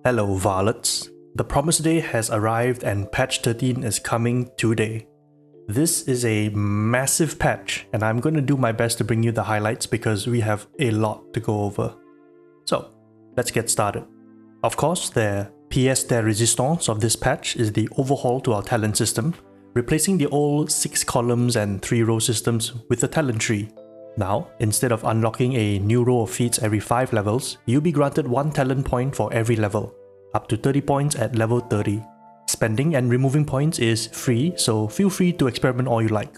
Hello Varlets. The promised day has arrived and patch 13 is coming today. This is a massive patch and I'm going to do my best to bring you the highlights because we have a lot to go over. So, let's get started. Of course, the pièce de résistance of this patch is the overhaul to our talent system, replacing the old 6 columns and 3 row systems with the talent tree. Now, instead of unlocking a new row of feats every 5 levels, you'll be granted 1 talent point for every level, up to 30 points at level 30. Spending and removing points is free, so feel free to experiment all you like.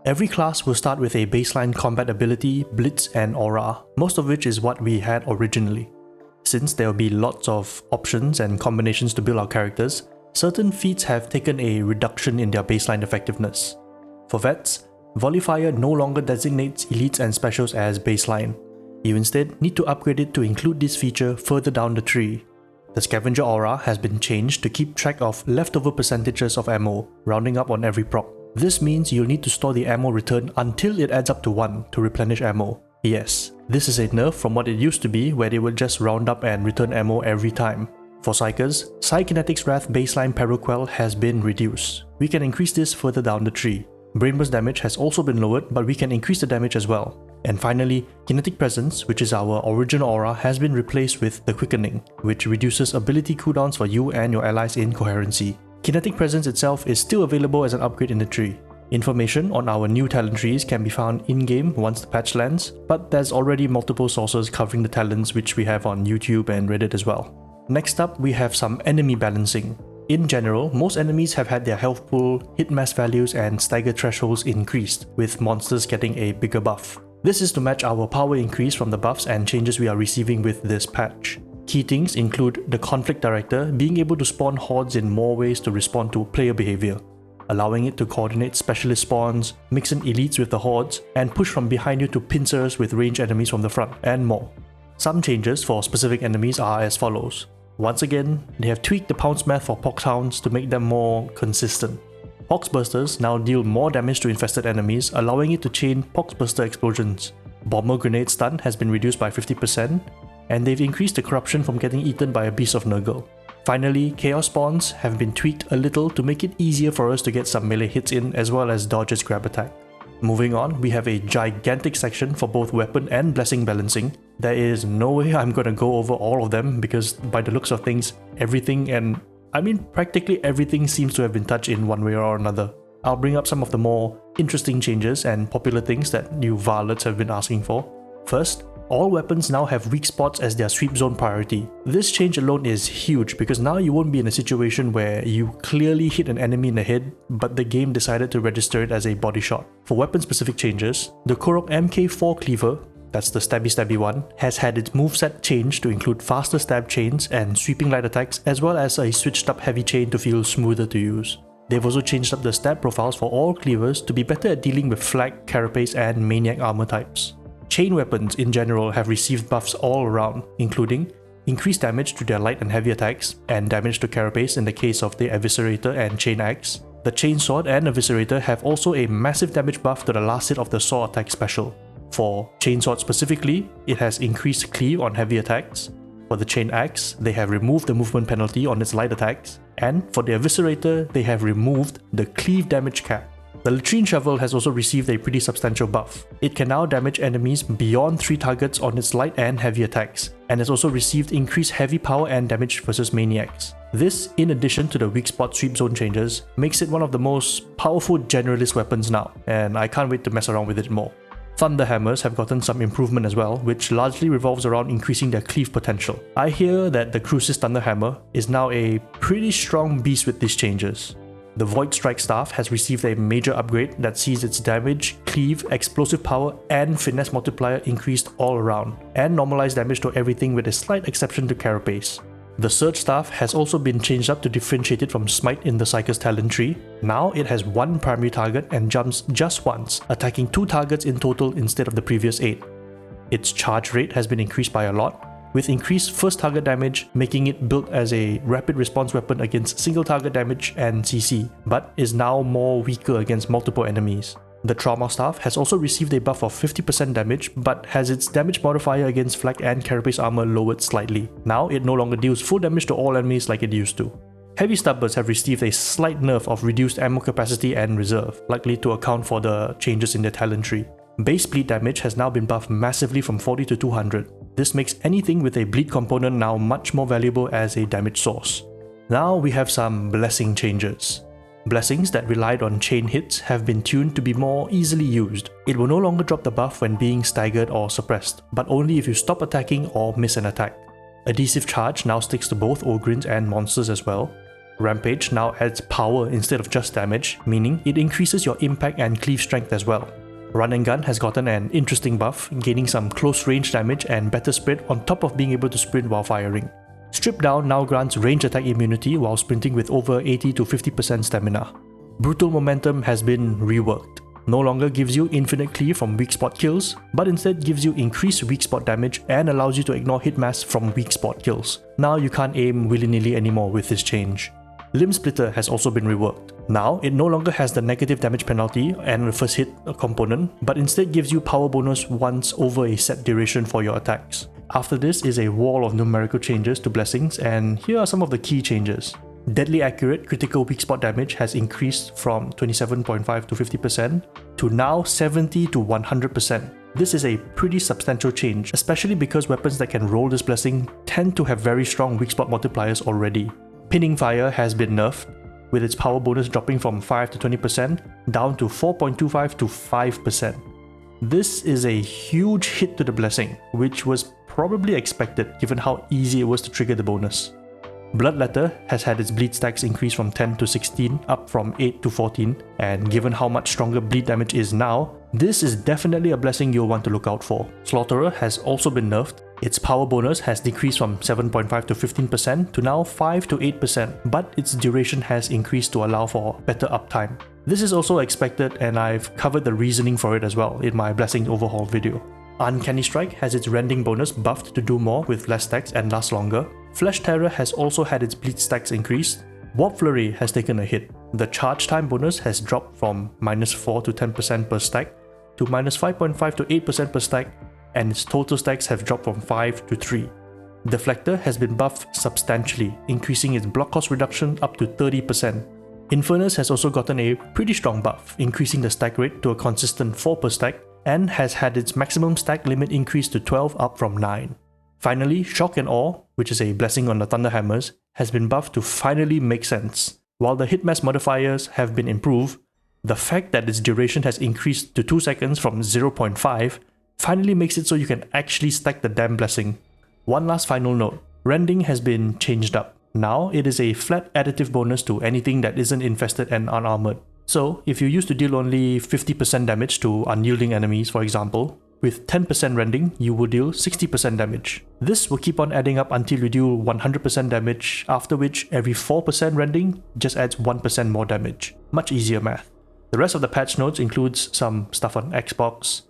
Every class will start with a baseline combat ability, blitz and aura, most of which is what we had originally. Since there will be lots of options and combinations to build our characters, certain feats have taken a reduction in their baseline effectiveness. For vets, Volifier no longer designates elites and specials as baseline. You instead need to upgrade it to include this feature further down the tree. The scavenger aura has been changed to keep track of leftover percentages of ammo, rounding up on every proc. This means you'll need to store the ammo return until it adds up to 1 to replenish ammo. Yes, this is a nerf from what it used to be where they would just round up and return ammo every time. For Psykers, Psykinetics Wrath baseline Paraquel has been reduced. We can increase this further down the tree. Brainburst damage has also been lowered, but we can increase the damage as well. And finally, Kinetic Presence, which is our original aura, has been replaced with the Quickening, which reduces ability cooldowns for you and your allies in coherency. Kinetic Presence itself is still available as an upgrade in the tree. Information on our new talent trees can be found in-game once the patch lands, but there's already multiple sources covering the talents which we have on YouTube and Reddit as well. Next up, we have some enemy balancing. In general, most enemies have had their health pool, hit mass values and stagger thresholds increased, with monsters getting a bigger buff. This is to match our power increase from the buffs and changes we are receiving with this patch. Key things include the Conflict Director being able to spawn hordes in more ways to respond to player behavior, allowing it to coordinate specialist spawns, mix in elites with the hordes, and push from behind you to pincers with ranged enemies from the front, and more. Some changes for specific enemies are as follows. Once again, they have tweaked the pounce math for Poxhounds to make them more consistent. Poxbursters now deal more damage to infested enemies, allowing it to chain Poxburster explosions. Bomber Grenade Stun has been reduced by 50%, and they've increased the corruption from getting eaten by a Beast of Nurgle. Finally, Chaos Spawns have been tweaked a little to make it easier for us to get some melee hits in as well as dodge its grab attack. Moving on, we have a gigantic section for both weapon and blessing balancing. There is no way I'm gonna go over all of them because by the looks of things, practically everything seems to have been touched in one way or another. I'll bring up some of the more interesting changes and popular things that you Varlets have been asking for. First, all weapons now have weak spots as their sweep zone priority. This change alone is huge because now you won't be in a situation where you clearly hit an enemy in the head but the game decided to register it as a body shot. For weapon specific changes, the Korok MK4 Cleaver, that's the stabby one, has had its moveset changed to include faster stab chains and sweeping light attacks as well as a switched up heavy chain to feel smoother to use. They've also changed up the stab profiles for all cleavers to be better at dealing with flak, carapace and maniac armor types. Chain weapons in general have received buffs all around, including increased damage to their light and heavy attacks, and damage to carapace in the case of the Eviscerator and Chain Axe. The Chainsword and Eviscerator have also a massive damage buff to the last hit of the Saw attack special. For Chainsword specifically, it has increased cleave on heavy attacks. For the Chain Axe, they have removed the movement penalty on its light attacks, and for the Eviscerator, they have removed the cleave damage cap. The Latrine Shovel has also received a pretty substantial buff. It can now damage enemies beyond 3 targets on its light and heavy attacks, and has also received increased heavy power and damage versus maniacs. This, in addition to the weak spot sweep zone changes, makes it one of the most powerful generalist weapons now, and I can't wait to mess around with it more. Thunder Hammers have gotten some improvement as well, which largely revolves around increasing their cleave potential. I hear that the Crucis Thunder Hammer is now a pretty strong beast with these changes. The Void Strike Staff has received a major upgrade that sees its damage, cleave, explosive power, and finesse multiplier increased all around, and normalized damage to everything with a slight exception to Carapace. The Surge Staff has also been changed up to differentiate it from Smite in the Psyker's talent tree. Now it has 1 primary target and jumps just once, attacking 2 targets in total instead of the previous 8. Its charge rate has been increased by a lot, with increased first target damage, making it built as a rapid response weapon against single target damage and CC, but is now more weaker against multiple enemies. The Trauma Staff has also received a buff of 50% damage, but has its damage modifier against flak and carapace armor lowered slightly. Now it no longer deals full damage to all enemies like it used to. Heavy Stubbers have received a slight nerf of reduced ammo capacity and reserve, likely to account for the changes in their talent tree. Base bleed damage has now been buffed massively from 40 to 200. This makes anything with a bleed component now much more valuable as a damage source. Now we have some blessing changes. Blessings that relied on chain hits have been tuned to be more easily used. It will no longer drop the buff when being staggered or suppressed, but only if you stop attacking or miss an attack. Adhesive Charge now sticks to both Ogryns and monsters as well. Rampage now adds power instead of just damage, meaning it increases your impact and cleave strength as well. Run and Gun has gotten an interesting buff, gaining some close range damage and better sprint on top of being able to sprint while firing. Strip Down now grants range attack immunity while sprinting with over 80 to 50% stamina. Brutal Momentum has been reworked. No longer gives you infinite cleave from weak spot kills, but instead gives you increased weak spot damage and allows you to ignore hit mass from weak spot kills. Now you can't aim willy-nilly anymore with this change. Limb Splitter has also been reworked. Now, it no longer has the negative damage penalty and the first hit component, but instead gives you power bonus once over a set duration for your attacks. After this is a wall of numerical changes to blessings, and here are some of the key changes. Deadly Accurate critical weak spot damage has increased from 27.5 to 50% to now 70 to 100%. This is a pretty substantial change, especially because weapons that can roll this blessing tend to have very strong weak spot multipliers already. Pinning Fire has been nerfed, with its power bonus dropping from 5 to 20% down to 4.25 to 5%. This is a huge hit to the blessing, which was probably expected given how easy it was to trigger the bonus. Bloodletter has had its bleed stacks increase from 10 to 16, up from 8 to 14, and given how much stronger bleed damage is now, this is definitely a blessing you'll want to look out for. Slaughterer has also been nerfed. Its power bonus has decreased from 7.5 to 15% to now 5 to 8%, but its duration has increased to allow for better uptime. This is also expected, and I've covered the reasoning for it as well in my Blessing Overhaul video. Uncanny Strike has its rending bonus buffed to do more with less stacks and last longer. Flesh Terror has also had its bleed stacks increased. Warp Flurry has taken a hit. The charge time bonus has dropped from -4 to 10% per stack to -5.5 to 8% per stack, and its total stacks have dropped from 5 to 3. Deflector has been buffed substantially, increasing its block cost reduction up to 30%. Infernus has also gotten a pretty strong buff, increasing the stack rate to a consistent 4 per stack, and has had its maximum stack limit increased to 12 up from 9. Finally, Shock and Awe, which is a blessing on the Thunderhammers, has been buffed to finally make sense. While the hitmass modifiers have been improved, the fact that its duration has increased to 2 seconds from 0.5 finally makes it so you can actually stack the damn blessing. One last final note, Rending has been changed up. Now it is a flat additive bonus to anything that isn't infested and unarmored. So if you used to deal only 50% damage to unyielding enemies, for example, with 10% rending, you will deal 60% damage. This will keep on adding up until you deal 100% damage, after which every 4% rending just adds 1% more damage. Much easier math. The rest of the patch notes includes some stuff on Xbox,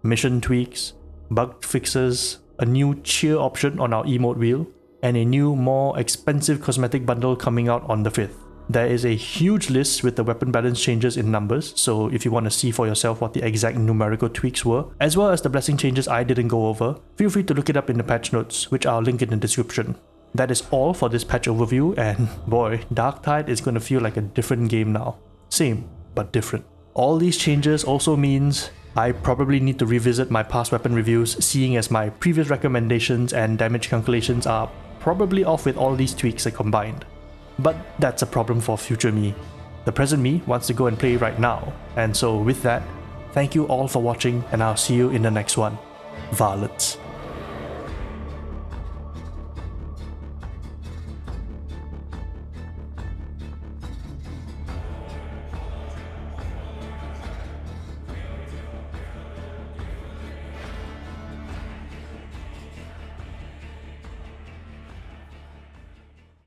mission tweaks, bug fixes, a new cheer option on our emote wheel, and a new, more expensive cosmetic bundle coming out on the 5th. There is a huge list with the weapon balance changes in numbers, so if you want to see for yourself what the exact numerical tweaks were, as well as the blessing changes I didn't go over, feel free to look it up in the patch notes, which I'll link in the description. That is all for this patch overview, and boy, Darktide is going to feel like a different game now. Same, but different. All these changes also means I probably need to revisit my past weapon reviews, seeing as my previous recommendations and damage calculations are probably off with all these tweaks combined. But that's a problem for future me. The present me wants to go and play right now, and so with that, thank you all for watching, and I'll see you in the next one. Varlets.